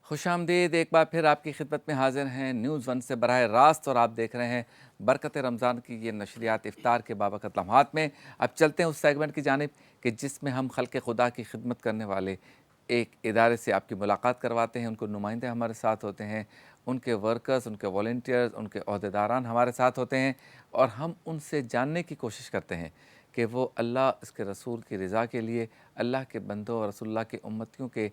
खुशामदीद, एक बार फिर आपकी खिदमत में हाजिर हैं न्यूज़ वन से बराह रास्त, और आप देख रहे हैं बरकत रमज़ान की ये नशरियात इफ्तार के बाबरकत लम्हात में। अब चलते हैं उस सेगमेंट की जानिब कि जिसमें हम खल्क़ खुदा की खिदमत करने वाले एक इदारे से आपकी मुलाकात करवाते हैं। उनको नुमाइंदे हमारे साथ होते हैं, उनके वर्कर्स, उनके वॉलंटियर्स, उनके अहदेदारान हमारे साथ होते हैं, और हम उनसे जानने की कोशिश करते हैं कि वो अल्लाह, इसके रसूल की रज़ा के लिए, अल्लाह के बंदों और रसूलुल्लाह के उम्मतियों के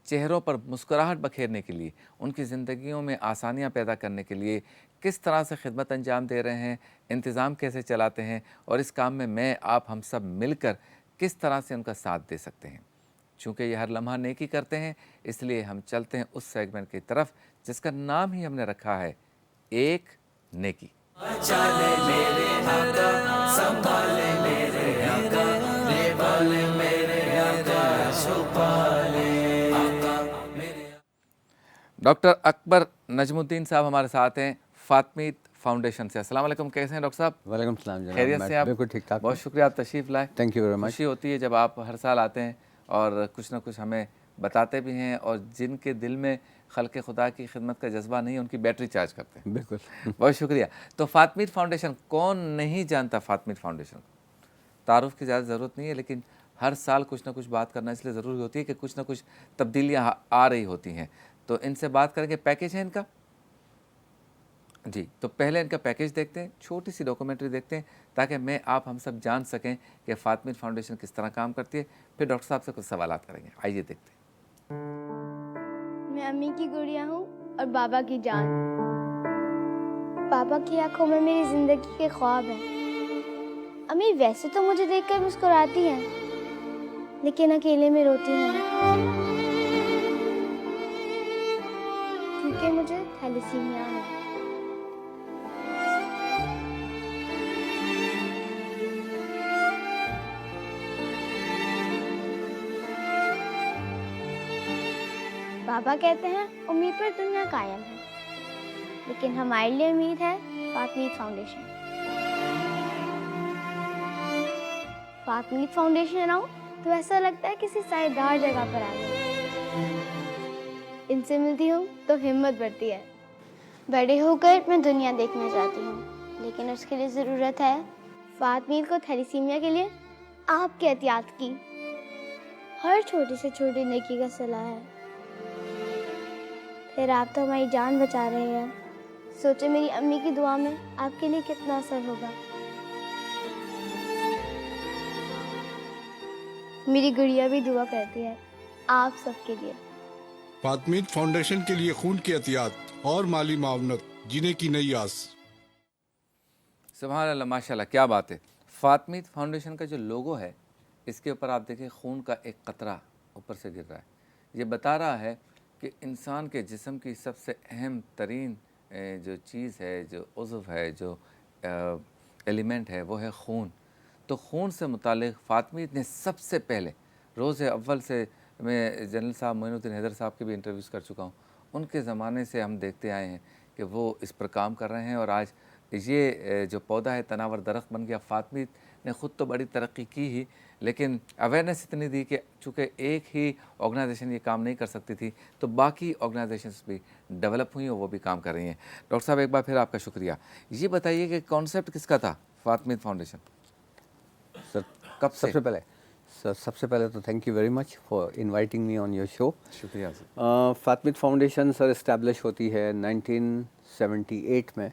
चेहरों पर मुस्कुराहट बखेरने के लिए, उनकी ज़िंदगियों में आसानियाँ पैदा करने के लिए किस तरह से खिदमत अंजाम दे रहे हैं, इंतज़ाम कैसे चलाते हैं, और इस काम में मैं, आप, हम सब मिलकर किस तरह से उनका साथ दे सकते हैं। चूँकि ये हर लम्हा नेकी करते हैं, इसलिए हम चलते हैं उस सेगमेंट की तरफ जिसका नाम ही हमने रखा है, एक नेकी। चले मेरे आका, संभाले मेरे आका, निभाले मेरे आका, छुपाले आका मेरे। डॉक्टर अकबर नजमुद्दीन साहब हमारे साथ हैं फातमीद फाउंडेशन से। अस्सलाम वालेकुम, कैसे हैं डॉक्टर साहब? वालेकुम सलाम जनाब, खैरियत से आप? बिल्कुल ठीक ठाक। बहुत शुक्रिया, आप तशरीफ़ लाए। Thank you very much. खुशी होती है जब आप हर साल आते हैं और कुछ ना कुछ हमें बताते भी हैं, और जिनके दिल में खल्क़ खुदा की खिदमत का जज्बा नहीं है, उनकी बैटरी चार्ज करते हैं। बिल्कुल। बहुत शुक्रिया। तो फातमीद फाउंडेशन, कौन नहीं जानता फातमीद फाउंडेशन को? तारुफ़ की ज़्यादा ज़रूरत नहीं है, लेकिन हर साल कुछ ना कुछ बात करना इसलिए ज़रूरी होती है कि कुछ ना कुछ तब्दीलियाँ आ रही होती हैं। तो इनसे बात करेंगे। पैकेज है इनका जी, तो पहले इनका पैकेज देखते हैं, छोटी सी डॉक्यूमेंट्री देखते हैं, ताकि मैं, आप, हम सब जान सकें कि फातमीद फाउंडेशन किस तरह काम करती है। फिर डॉक्टर साहब से कुछ सवालात करेंगे। आइए देखते हैं। मैं अम्मी की गुड़िया हूँ और बाबा की जान। पापा की आंखों में मेरी जिंदगी के ख्वाब हैं। अम्मी वैसे तो मुझे देखकर मुस्कुराती हैं, लेकिन अकेले में रोती हैं, क्योंकि मुझे थैलेसीमिया है। बाबा कहते हैं उम्मीद पर दुनिया कायम है, लेकिन हमारे लिए उम्मीद है फातमीद फाउंडेशन। फातमीद फाउंडेशन आओ तो ऐसा लगता है किसी साइदार जगह पर आ गए। इनसे मिलती हूँ तो हिम्मत बढ़ती है। बड़े होकर मैं दुनिया देखना चाहती हूँ, लेकिन उसके लिए ज़रूरत है फातमीद को थैलेसीमिया के लिए आपके एहतियात की। हर छोटी से छोटी नेकी का सलाह है। फिर आप तो हमारी जान बचा रहे हैं। सोचे मेरी अम्मी की दुआ में आपके लिए कितना असर होगा। मेरी गुड़िया भी दुआ करती है आप सबके लिए। फातमीद फाउंडेशन के लिए खून की एहतियात और माली मावनत जीने की नई आस। सुभान अल्लाह, माशाल्लाह, क्या बात है। फातमीद फाउंडेशन का जो लोगो है, इसके ऊपर आप देखिए खून का एक कतरा ऊपर से गिर रहा है। ये बता रहा है कि इंसान के जिस्म की सबसे अहम तरीन जो चीज़ है, जो उज़्व है, जो एलिमेंट है, वो है खून। तो खून से मुतालिक फातमीद ने सबसे पहले रोज़ अव्वल से, मैं जनरल साहब मोइनुद्दीन हैदर साहब के भी इंटरव्यूज़ कर चुका हूँ, उनके ज़माने से हम देखते आए हैं कि वो इस पर काम कर रहे हैं, और आज ये जो पौधा है तनावर दरख्त बन गया। फातमीद ने ख़ुद तो बड़ी तरक्की की ही, लेकिन अवेयरनेस इतनी दी कि चूँकि एक ही ऑर्गेनाइजेशन ये काम नहीं कर सकती थी, तो बाकी ऑर्गेनाइजेशंस भी डेवलप हुई और वो भी काम कर रही हैं। डॉक्टर साहब, एक बार फिर आपका शुक्रिया। ये बताइए कि कॉन्सेप्ट किसका था फातमीद फाउंडेशन? सर कब से? सबसे पहले तो thank you very much for inviting me on your show. शुक्रिया सर। फातमीद फाउंडेशन सर इस्टेब्लिश होती है 1978 में,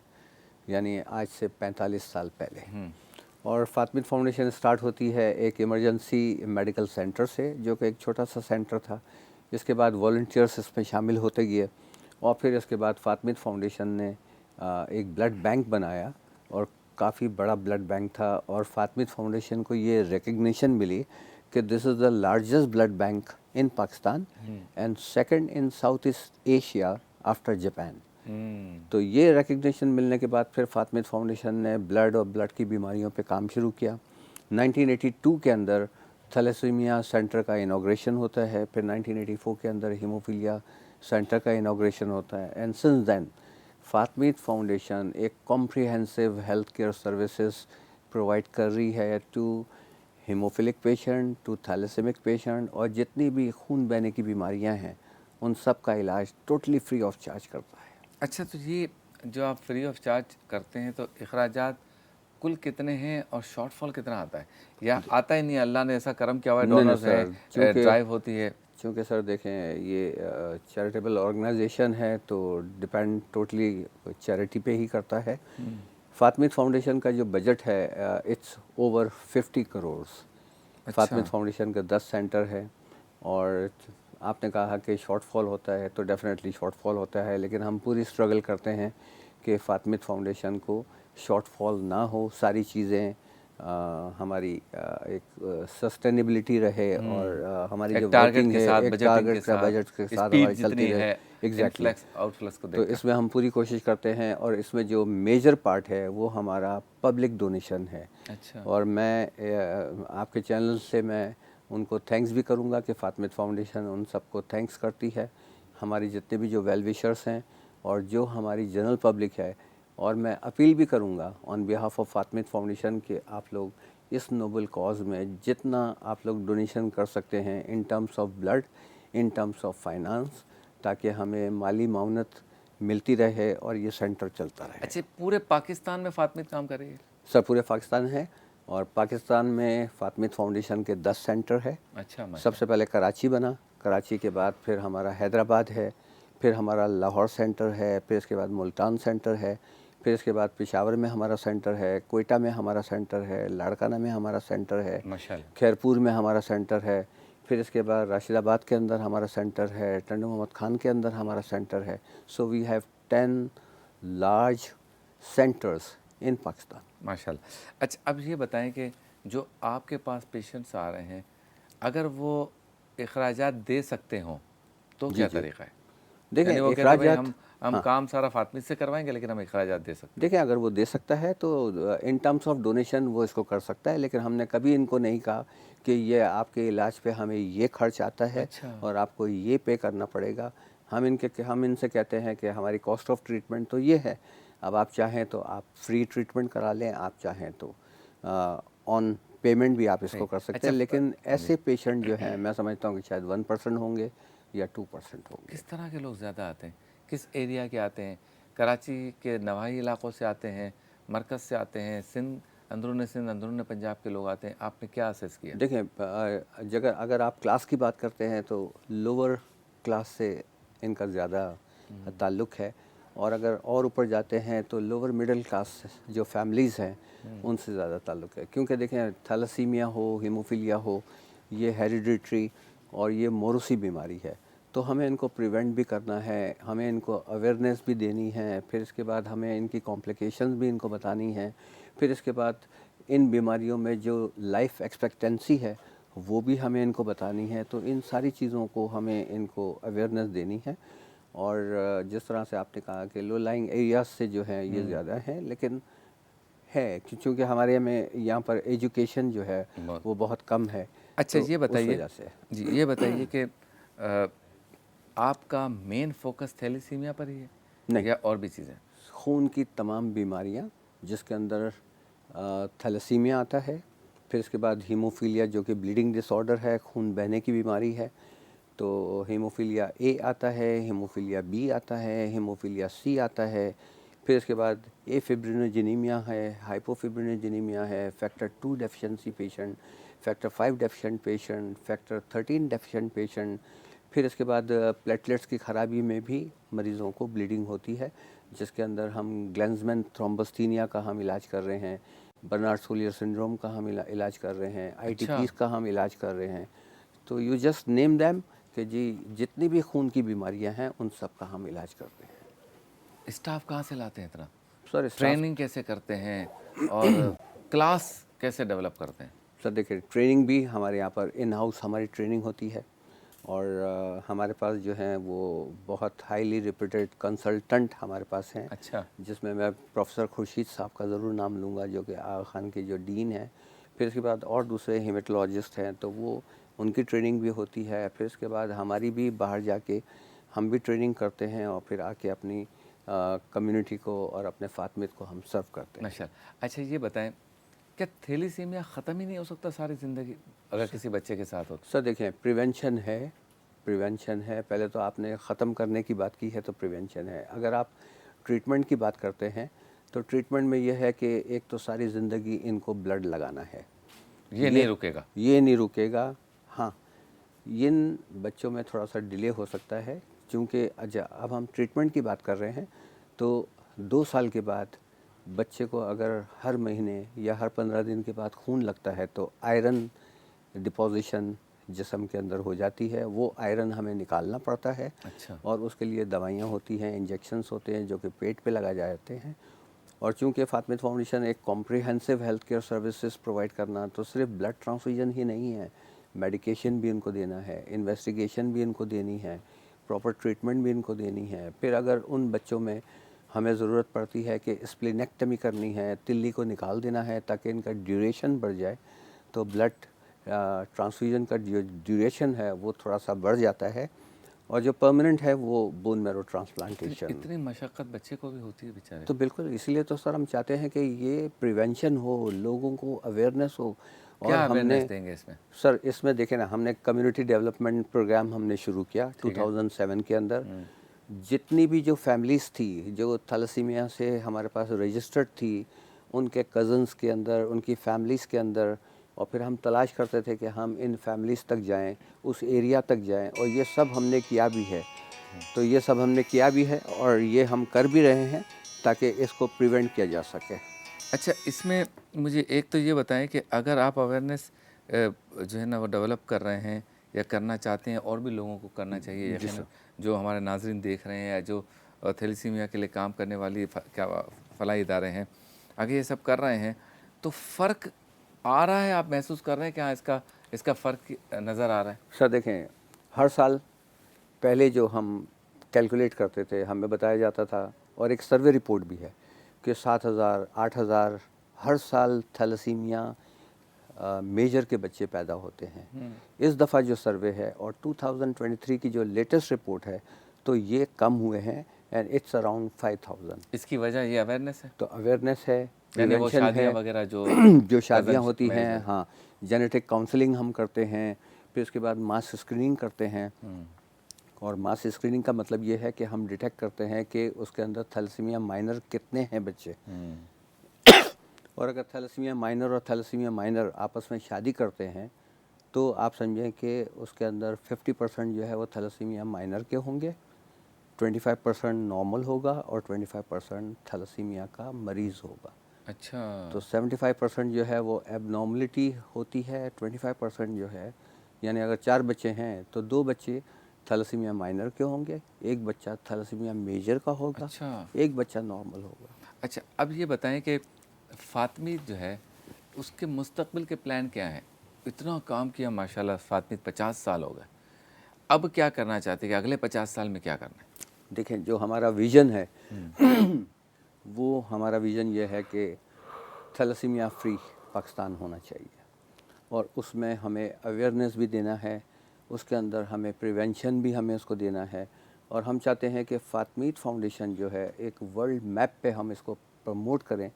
यानी आज से 45 साल पहले। और फातमीद फाउंडेशन स्टार्ट होती है एक इमरजेंसी मेडिकल सेंटर से, जो कि एक छोटा सा सेंटर था। इसके बाद वॉलंटियर्स इसमें शामिल होते गए, और फिर इसके बाद फातमीद फाउंडेशन ने एक ब्लड बैंक बनाया, और काफ़ी बड़ा ब्लड बैंक था। और फातमीद फाउंडेशन को ये रिकग्निशन मिली कि this is the largest blood bank in Pakistan and second in south east Asia after Japan. तो ये रिकग्निशन मिलने के बाद फिर फातमीद फाउंडेशन ने ब्लड और ब्लड की बीमारियों पे काम शुरू किया। 1982 के अंदर थैलेसीमिया सेंटर का इनॉग्रेशन होता है, फिर 1984 के अंदर हीमोफीलिया सेंटर का इनॉग्रेशन होता है, and since then Fatimid foundation एक comprehensive health care services provide कर रही है to haemophilic patient, to thalassemic patient, और जितनी भी खून बहने की बीमारियां हैं उन सब का इलाज टोटली फ्री ऑफ चार्ज करता है। अच्छा, तो ये जो आप फ्री ऑफ चार्ज करते हैं तो अखराजात कुल कितने हैं और शॉर्टफॉल कितना आता है, या आता ही नहीं, अल्लाह ने ऐसा करम किया हुआ है, नहीं, नहीं डोनर्स सर, है, चूँकि ड्राइव होती है? चूँकि सर देखें, ये चैरिटेबल ऑर्गेनाइजेशन है तो डिपेंड टोटली चैरिटी पे ही करता है। फातमिद फाउंडेशन का जो बजट है इट्स ओवर 50 करोड़। फातमिद फाउंडेशन का 10 सेंटर है, और आपने कहा कि शॉर्टफॉल होता है, तो डेफिनेटली शॉर्टफॉल होता है, लेकिन हम पूरी स्ट्रगल करते हैं कि फातमिद फाउंडेशन को शॉर्टफॉल ना हो, सारी चीज़ें हमारी एक सस्टेनेबिलिटी रहे, और हमारी जो एक टारगेट वर्किंग के है साथ, एक बजटिंग के टारगेट का साथ, बजट के साथ स्पीड हमारी चलती जितनी रहे। है, एग्जैक्टली। इनफ्लक्स आउटफ्लक्स को तो देखकर। इसमें हम पूरी कोशिश करते हैं, और इसमें जो मेजर पार्ट है वो हमारा पब्लिक डोनेशन है। अच्छा। और मैं आपके चैनल से मैं उनको थैंक्स भी करूंगा कि फातमिद फाउंडेशन उन सबको थैंक्स करती है, हमारी जितने भी जो वेल विशर्स हैं और जो हमारी जनरल पब्लिक है। और मैं अपील भी करूंगा ऑन बिहाफ ऑफ फातमिद फाउंडेशन कि आप लोग इस नोबल कॉज में जितना आप लोग डोनेशन कर सकते हैं, in terms of blood, in terms of finance, ताकि हमें माली मावनत मिलती रहे और ये सेंटर चलता रहे। अच्छा, पूरे पाकिस्तान में फातमिद काम कर रही है? सर पूरे पाकिस्तान है, और पाकिस्तान में फातमिद फाउंडेशन के 10 सेंटर है। अच्छा, माशाल्लाह। सबसे पहले कराची बना, कराची के बाद फिर हमारा हैदराबाद है, फिर हमारा लाहौर सेंटर है, फिर इसके बाद मुल्तान सेंटर है, फिर इसके बाद पेशावर में हमारा सेंटर है, कोयटा में हमारा सेंटर है, लाड़काना में हमारा सेंटर है, माशाल्लाह। खैरपुर में हमारा सेंटर है, फिर इसके बाद राशिदाबाद के अंदर हमारा सेंटर है, टंडू मोहम्मद खान के अंदर हमारा सेंटर है। So we have 10 large centres in Pakistan. माशाल्लाह। अच्छा, अब ये बताएं कि जो आपके पास पेशेंट्स आ रहे हैं, अगर वो अखराजात दे सकते हों तो क्या तरीक़ा है? देखें, यानी वो कहते हैं भाई अखराजात, हम काम सारा फातमिद से करवाएंगे, लेकिन हम अखराजात दे सकते हैं। देखिए अगर वो दे सकता है तो इन टर्म्स ऑफ डोनेशन वो इसको कर सकता है, लेकिन हमने कभी इनको नहीं कहा कि ये आपके इलाज पे हमें ये खर्च आता है अच्छा। और आपको ये पे करना पड़ेगा। हम इनसे कहते हैं कि हमारी कॉस्ट ऑफ ट्रीटमेंट तो ये है, अब आप चाहें तो आप फ्री ट्रीटमेंट करा लें, आप चाहें तो ऑन पेमेंट भी आप इसको कर सकते अच्छा, हैं। लेकिन ऐसे पेशेंट जो हैं, मैं समझता हूँ कि शायद 1% होंगे या 2% होंगे। किस तरह के लोग ज़्यादा आते हैं, किस एरिया के आते हैं? कराची के नवाही इलाकों से आते हैं, मरकज़ से आते हैं, सिंध, अंदरून पंजाब के लोग आते हैं? आपने क्या असेस किया? देखें, जगह अगर आप क्लास की बात करते हैं तो लोअर क्लास से इनका ज़्यादा ताल्लुक़ है, और अगर और ऊपर जाते हैं तो लोअर मिडिल क्लास जो फैमिलीज़ हैं उनसे ज़्यादा ताल्लुक़ है। क्योंकि देखें, थैलेसीमिया हो, हीमोफीलिया हो, ये हेरिडिटरी और ये मोरूसी बीमारी है, तो हमें इनको प्रिवेंट भी करना है, हमें इनको अवेयरनेस भी देनी है, फिर इसके बाद हमें इनकी कॉम्प्लिकेशंस भी इनको बतानी है, फिर इसके बाद इन बीमारियों में जो लाइफ एक्सपेक्टेंसी है वो भी हमें इनको बतानी है। तो इन सारी चीज़ों को हमें इनको अवेयरनेस देनी है। और जिस तरह से आपने कहा कि लो लाइंग एरियाज से जो है ये ज़्यादा है, लेकिन है क्योंकि हमारे में यहाँ पर एजुकेशन जो है वो बहुत कम है। अच्छा, तो ये उस बताइए वजह से जी, ये बताइए कि आपका मेन फोकस थैलेसीमिया पर ही है नहीं, या और भी चीज़ें? खून की तमाम बीमारियाँ जिसके अंदर थैलेसीमिया आता है, फिर इसके बाद हीमोफीलिया जो कि ब्लीडिंग डिसऑर्डर है, खून बहने की बीमारी है, तो हीमोफीलिया ए आता है, हीमोफीलिया बी आता है, हीमोफीलिया सी आता है, फिर इसके बाद ए फिब्रिनोजेनीमिया है, हाइपोफिब्रिनोजेनीमिया है, factor 2 deficiency patient, factor 5 deficient patient, factor 13 deficient patient, फिर इसके बाद प्लेटलेट्स की ख़राबी में भी मरीज़ों को ब्लीडिंग होती है, जिसके अंदर हम ग्लेंज़मैन थ्रोम्बोस्थीनिया का हम इलाज कर रहे हैं, बर्नार्ड सोलियर सिंड्रोम का हम इलाज कर रहे हैं, आईटीपीज़ का हम इलाज कर रहे हैं। तो यू जस्ट नेम दैम कि जी जितनी भी खून की बीमारियां हैं उन सब का हम इलाज करते हैं। स्टाफ कहाँ से लाते हैं इतना? सर ट्रेनिंग कैसे करते हैं और क्लास कैसे डेवलप करते हैं? सर देखिए, ट्रेनिंग भी हमारे यहाँ पर इन हाउस हमारी ट्रेनिंग होती है, और हमारे पास जो हैं वो बहुत हाईली रिप्यूटेड कंसल्टेंट हमारे पास हैं। अच्छा। जिसमें मैं प्रोफेसर खुर्शीद साहब का ज़रूर नाम लूँगा, जो कि आगा खान के जो डीन हैं। फिर इसके बाद और दूसरे हेमेटोलॉजिस्ट हैं, तो वो उनकी ट्रेनिंग भी होती है। फिर इसके बाद हमारी भी बाहर जाके हम भी ट्रेनिंग करते हैं, और फिर आके अपनी कम्युनिटी को और अपने फातमिद को हम सर्व करते हैं। माशाल्लाह। अच्छा, ये बताएं, क्या थैलेसीमिया ख़त्म ही नहीं हो सकता सारी ज़िंदगी अगर किसी बच्चे के साथ हो तो? सर देखें, प्रिवेंशन है प्रिवेंशन है। पहले तो आपने ख़त्म करने की बात की है, तो प्रिवेंशन है। अगर आप ट्रीटमेंट की बात करते हैं तो ट्रीटमेंट में यह है कि एक तो सारी ज़िंदगी इनको ब्लड लगाना है, ये नहीं रुकेगा। ये नहीं रुकेगा। हाँ, इन बच्चों में थोड़ा सा डिले हो सकता है, क्योंकि अच्छा अब हम ट्रीटमेंट की बात कर रहे हैं तो 2 साल के बाद बच्चे को अगर हर महीने या हर 15 दिन के बाद खून लगता है तो आयरन डिपोजिशन जिस्म के अंदर हो जाती है। वो आयरन हमें निकालना पड़ता है। अच्छा। और उसके लिए दवाइयाँ होती हैं, इंजेक्शंस होते हैं जो कि पेट पे लगाए जाते हैं। और चूंकि फातिमीद फाउंडेशन एक comprehensive health care services provide करना, तो सिर्फ ब्लड ट्रांसफ्यूजन ही नहीं है, मेडिकेशन भी इनको देना है, इन्वेस्टिगेशन भी इनको देनी है, प्रॉपर ट्रीटमेंट भी इनको देनी है। फिर अगर उन बच्चों में हमें ज़रूरत पड़ती है कि स्प्लीनेक्टमी करनी है, तिल्ली को निकाल देना है ताकि इनका ड्यूरेशन बढ़ जाए, तो ब्लड ट्रांसफ्यूजन का जो ड्यूरेशन है वो थोड़ा सा बढ़ जाता है। और जो परमानेंट है वो बोन मैरो ट्रांसप्लांटेशन। इतनी मशक्क़त बच्चे को भी होती है बेचारे। तो बिल्कुल, इसलिए तो सर हम चाहते हैं कि ये प्रिवेंशन हो, लोगों को अवेयरनेस हो। और क्या हमने अवेयरनेस देंगे इसमें? सर इसमें देखें ना, हमने कम्युनिटी डेवलपमेंट प्रोग्राम हमने शुरू किया 2007 के अंदर। जितनी भी जो फैमिलीज़ थी जो थैलेसीमिया से हमारे पास रजिस्टर्ड थी, उनके कज़न्स के अंदर, उनकी फैमिलीज़ के अंदर, और फिर हम तलाश करते थे कि हम इन फैमिलीज़ तक जाएं, उस एरिया तक जाएं, और ये सब हमने किया भी है। तो ये सब हमने किया भी है और ये हम कर भी रहे हैं ताकि इसको प्रिवेंट किया जा सके। अच्छा, इसमें मुझे एक तो ये बताएं कि अगर आप अवेयरनेस जो है ना वो डेवलप कर रहे हैं या करना चाहते हैं, और भी लोगों को करना चाहिए, यकीनन जो हमारे नाजरीन देख रहे हैं या जो थैलेसीमिया के लिए काम करने वाली क्या फलाही इदारे हैं, अगर ये सब कर रहे हैं तो फ़र्क आ रहा है? आप महसूस कर रहे हैं कि हाँ इसका फ़र्क नज़र आ रहा है? सर देखें, हर साल पहले जो हम कैलकुलेट करते थे, हमें बताया जाता था, और एक सर्वे रिपोर्ट भी है कि 7,000 8,000 हर साल थैलेसीमिया मेजर के बच्चे पैदा होते हैं। इस दफ़ा जो सर्वे है और 2023 की जो लेटेस्ट रिपोर्ट है, तो ये कम हुए हैं, एंड इट्स अराउंड 5,000। इसकी वजह ये अवेयरनेस है, तो अवेयरनेस है, यानी वो प्रिवेंशन शादियाँ है, वगैरह जो जो शादियाँ cousins होती marriage हैं, हाँ, जेनेटिक काउंसलिंग हम करते हैं, फिर उसके बाद मास स्क्रीनिंग करते हैं। और मास स्क्रीनिंग का मतलब ये है कि हम डिटेक्ट करते हैं कि उसके अंदर थैलेसीमिया माइनर कितने हैं बच्चे। और अगर थैलेसीमिया माइनर और थैलेसीमिया माइनर आपस में शादी करते हैं, तो आप समझें कि उसके अंदर 50% जो है वो थैलेसीमिया माइनर के होंगे, 25% नॉर्मल होगा और 25% थैलेसीमिया का मरीज़ होगा। अच्छा, तो 75% जो है वो एबनॉर्मलिटी होती है, 25% जो है, यानी अगर 4 बच्चे हैं तो 2 बच्चे थैलेसीमिया माइनर के होंगे, 1 बच्चा थैलेसीमिया मेजर का होगा, अच्छा। 1 बच्चा नॉर्मल होगा। अच्छा, अब ये बताएं कि फातिमीद जो है उसके मुस्तकबिल के प्लान क्या हैं? इतना काम किया माशाल्लाह, फातिमीद 50 साल हो गए, अब क्या करना चाहते हैं कि अगले 50 साल में क्या करना है? देखें, जो हमारा विज़न है वो हमारा विज़न ये है कि थैलेसीमिया फ्री पाकिस्तान होना चाहिए, और उसमें हमें अवेयरनेस भी देना है, उसके अंदर हमें प्रिवेंशन भी हमें उसको देना है। और हम चाहते हैं कि फातिमीद फाउंडेशन जो है एक वर्ल्ड मैप पे हम इसको प्रमोट करें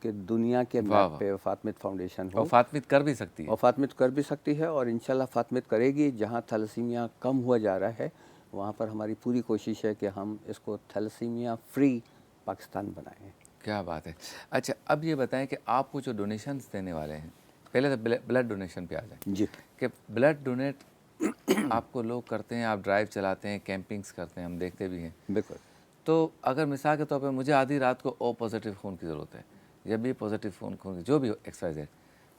कि दुनिया के मैप पे फातिमीद फाउंडेशन हो। और फातिमीद कर भी सकती है। और फातिमीद कर भी सकती है, और इंशाल्लाह फातिमीद करेगी। जहाँ थैलेसीमिया कम हुआ जा रहा है वहाँ पर हमारी पूरी कोशिश है कि हम इसको थैलेसीमिया फ्री पाकिस्तान बनाएं। क्या बात है। अच्छा, अब ये बताएं कि आपको जो डोनेशंस देने वाले हैं, पहले तो ब्लड डोनेशन पे आ जाए जी। कि ब्लड डोनेट आपको लोग करते हैं, आप ड्राइव चलाते हैं, कैंपिंग्स करते हैं, हम देखते भी हैं। बिल्कुल। तो अगर मिसाल के तौर पे मुझे आधी रात को ओ पॉजिटिव खून की ज़रूरत है या बी पॉजिटिव खून की, जो भी XYZ,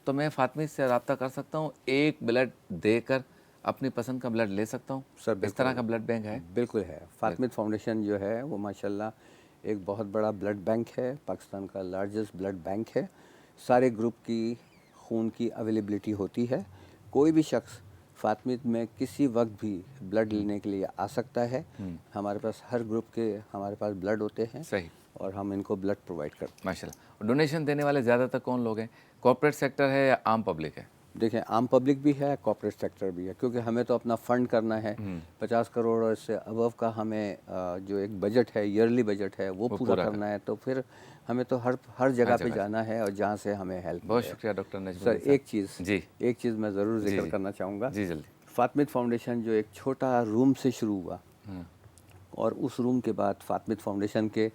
तो मैं फातिमीद से रब्ता कर सकता हूँ, एक ब्लड देकर अपनी पसंद का ब्लड ले सकता हूँ? सर इस तरह का ब्लड बैंक है? बिल्कुल है। फातिमीद फाउंडेशन जो है वो माशाल्लाह एक बहुत बड़ा ब्लड बैंक है, पाकिस्तान का लार्जेस्ट ब्लड बैंक है। सारे ग्रुप की खून की अवेलेबिलिटी होती है। कोई भी शख्स फातिमीद में किसी वक्त भी ब्लड लेने के लिए आ सकता है। हमारे पास हर ग्रुप के हमारे पास ब्लड होते हैं। सही। और हम इनको ब्लड प्रोवाइड करते हैं। माशाल्लाह। डोनेशन देने वाले ज़्यादातर कौन लोग हैं? कॉर्पोरेट सेक्टर है या आम पब्लिक है? देखें, आम पब्लिक भी है, कॉर्पोरेट सेक्टर भी है, क्योंकि हमें तो अपना फ़ंड करना है। 50 करोड़ और इससे अबव का हमें जो एक बजट है, ईयरली बजट है, वो पूरा करना है। तो फिर हमें तो हर जगह पे जाना है और जहाँ से हमें हेल्प। बहुत शुक्रिया डॉक्टर नजमुद्दीन सर, साहब। एक चीज़ जी, मैं ज़रूर जिक्र करना चाहूँगा। जी, जल्दी। फातमिद फाउंडेशन जो एक छोटा रूम से शुरू हुआ और उस रूम के बाद फातमिद फाउंडेशन के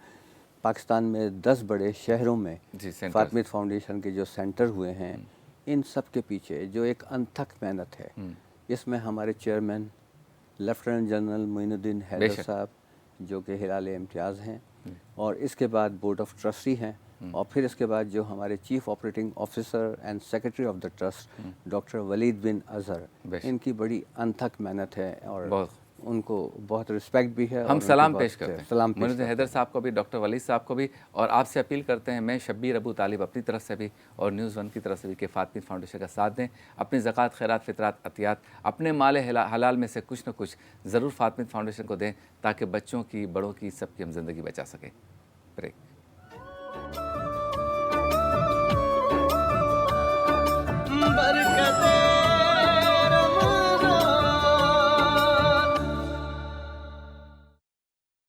पाकिस्तान में 10 बड़े शहरों में जी, सेंटर्स। फातमिद फाउंडेशन के जो सेंटर हुए हैं, इन सब के पीछे जो एक अनथक मेहनत है, इसमें हमारे chairman lieutenant general Moinuddin Haider बेशक। साहब जो कि हिलाल इम्तियाज़ हैं, और इसके बाद बोर्ड ऑफ ट्रस्टी हैं, और फिर इसके बाद जो हमारे chief operating officer and secretary of the trust doctor Waleed bin Azhar, बेशक। इनकी बड़ी अनथक मेहनत है और बहुत। उनको बहुत रिस्पेक्ट भी है। और हम उनकी सलाम बहुत पेश करते हैं सलाम पेश मोइनुद्दीन करते हैदर साहब को भी, डॉक्टर वलीद साहब को भी, और आपसे अपील करते हैं, मैं शब्बीर अबू तालिब अपनी तरफ से भी और न्यूज़ 1 की तरफ से भी, कि फातमिद फाउंडेशन का साथ दें, अपनी ज़कात, खैरात, फितरात, अतियात, अपने माल हलाल में से कुछ न कुछ ज़रूर फातमिद फाउंडेशन को दें, ताकि बच्चों की, बड़ों की, सबकी हम ज़िंदगी बचा सकें। ब्रेक।